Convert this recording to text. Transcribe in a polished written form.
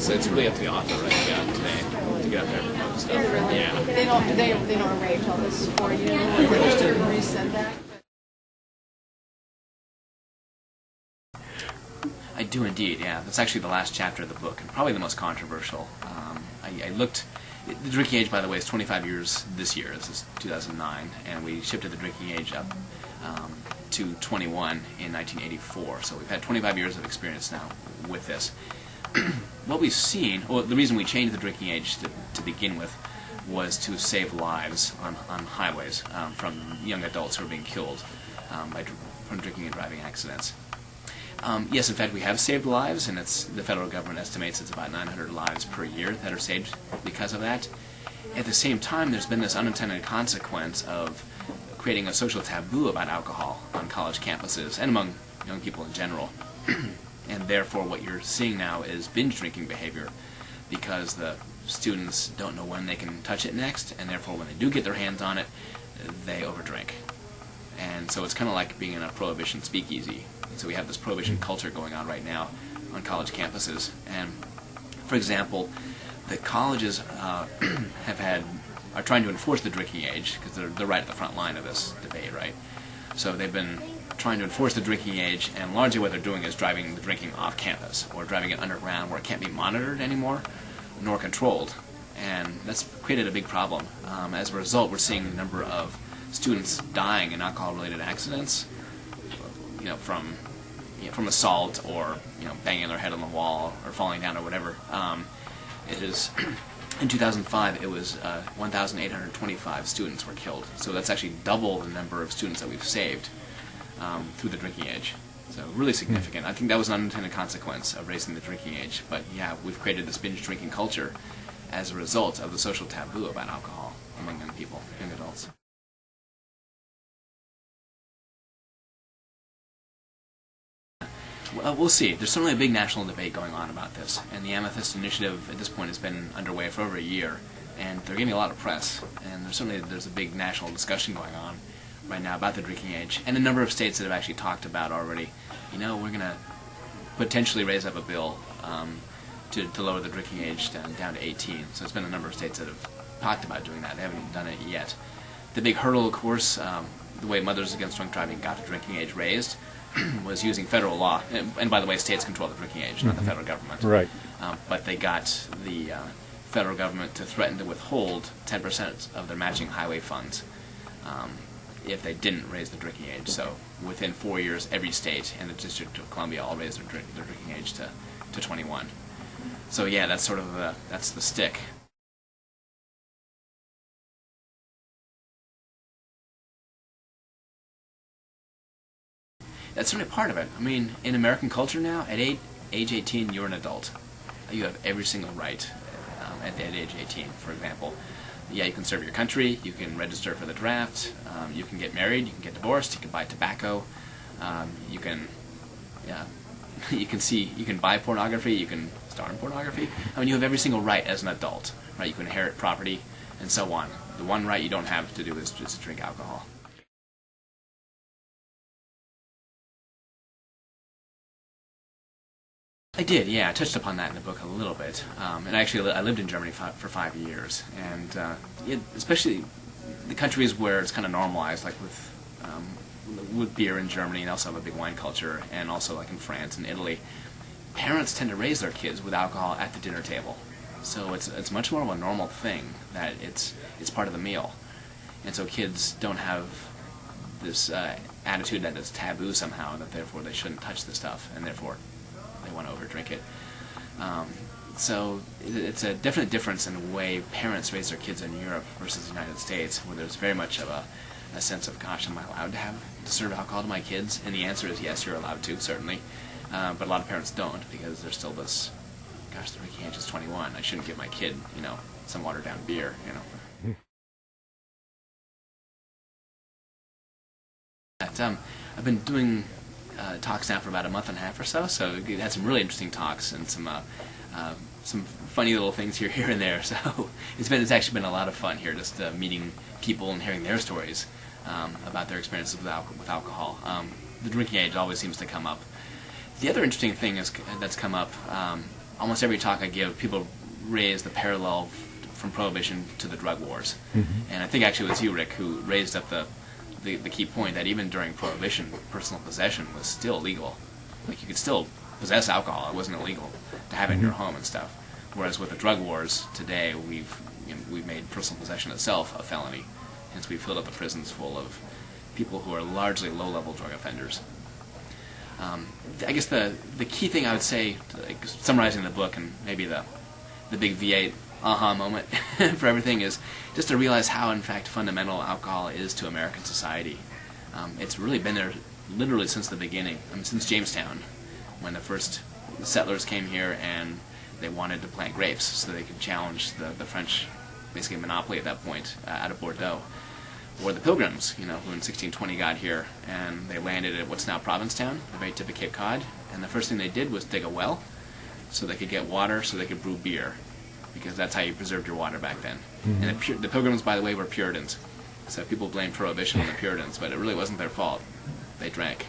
it's really up to the author, right? Yeah, today to get out there and promote the stuff. Oh, really? Yeah. They don't arrange all this for you. They just resend that. I do indeed, yeah. That's actually the last chapter of the book, and probably the most controversial. I looked. The drinking age, by the way, is 25 years this year. This is 2009, and we shifted the drinking age up to 21 in 1984. So we've had 25 years of experience now with this. What we've seen, well, the reason we changed the drinking age to begin with was to save lives on highways from young adults who are being killed from drinking and driving accidents. Yes, in fact, we have saved lives, and the federal government estimates it's about 900 lives per year that are saved because of that. At the same time, there's been this unintended consequence of creating a social taboo about alcohol on college campuses and among young people in general. And therefore, what you're seeing now is binge drinking behavior because the students don't know when they can touch it next, and therefore, when they do get their hands on it, they overdrink. And so it's kind of like being in a Prohibition speakeasy. So we have this Prohibition culture going on right now on college campuses. And, for example, the colleges are trying to enforce the drinking age because they're right at the front line of this debate, right? So they've been trying to enforce the drinking age, and largely what they're doing is driving the drinking off campus or driving it underground where it can't be monitored anymore nor controlled. And that's created a big problem. As a result, we're seeing the number of students dying in alcohol-related accidents, from assault or banging their head on the wall or falling down or whatever. It is in 2005 it was 1,825 students were killed. So that's actually double the number of students that we've saved through the drinking age. So really significant. I think that was an unintended consequence of raising the drinking age. But yeah, we've created this binge drinking culture as a result of the social taboo about alcohol among young people, young adults. We'll see. There's certainly a big national debate going on about this, and the Amethyst Initiative at this point has been underway for over a year, and they're getting a lot of press, and there's a big national discussion going on right now about the drinking age, and a number of states that have actually talked about already, we're going to potentially raise up a bill to lower the drinking age down to 18. So it's been a number of states that have talked about doing that. They haven't done it yet. The big hurdle, of course, the way Mothers Against Drunk Driving got the drinking age raised was using federal law. And by the way, states control the drinking age, not the federal government. Right. But they got the federal government to threaten to withhold 10% of their matching highway funds if they didn't raise the drinking age. So within 4 years, every state and the District of Columbia all raised their drinking age to 21. So yeah, that's sort of that's the stick. That's certainly part of it. I mean, in American culture now, at age 18, you're an adult. You have every single right at age 18, for example. Yeah, you can serve your country, you can register for the draft, you can get married, you can get divorced, you can buy tobacco, you can buy pornography, you can star in pornography. I mean, you have every single right as an adult, right? You can inherit property, and so on. The one right you don't have to do is just drink alcohol. I did, yeah. I touched upon that in the book a little bit. And actually, I lived in Germany for 5 years. And especially the countries where it's kind of normalized, like with beer in Germany, and also have a big wine culture, and also like in France and Italy, parents tend to raise their kids with alcohol at the dinner table. So it's much more of a normal thing that it's part of the meal. And so kids don't have this attitude that it's taboo somehow, that therefore they shouldn't touch the stuff, and therefore they want to overdrink it. So it's a definite difference in the way parents raise their kids in Europe versus the United States, where there's very much of a sense of, gosh, am I allowed to serve alcohol to my kids? And the answer is yes, you're allowed to, certainly. But a lot of parents don't, because there's still this, gosh, the drinking age is 21. I shouldn't give my kid, some watered-down beer, I've been doing talks now for about a month and a half or so we had some really interesting talks and some funny little things here and there. So it's actually been a lot of fun here, just meeting people and hearing their stories about their experiences with alcohol. The drinking age always seems to come up. The other interesting thing that's come up almost every talk I give, people raise the parallel from Prohibition to the drug wars. And I think actually it was you, Rick, who raised up the key point that even during Prohibition, personal possession was still legal. Like, you could still possess alcohol. It wasn't illegal to have it in your home and stuff. Whereas with the drug wars today, we've made personal possession itself a felony. Hence we've filled up the prisons full of people who are largely low-level drug offenders. I guess the key thing I would say, like, summarizing the book and maybe the big V8 aha moment for everything, is just to realize how, in fact, fundamental alcohol is to American society. It's really been there literally since the beginning. I mean, since Jamestown, when the first settlers came here and they wanted to plant grapes so they could challenge the French, basically, monopoly at that point out of Bordeaux. Or the Pilgrims, who in 1620 got here, and they landed at what's now Provincetown, the very tip of Cape Cod, and the first thing they did was dig a well so they could get water so they could brew beer, because that's how you preserved your water back then. And the Pilgrims, by the way, were Puritans. So people blame Prohibition on the Puritans, but it really wasn't their fault. They drank.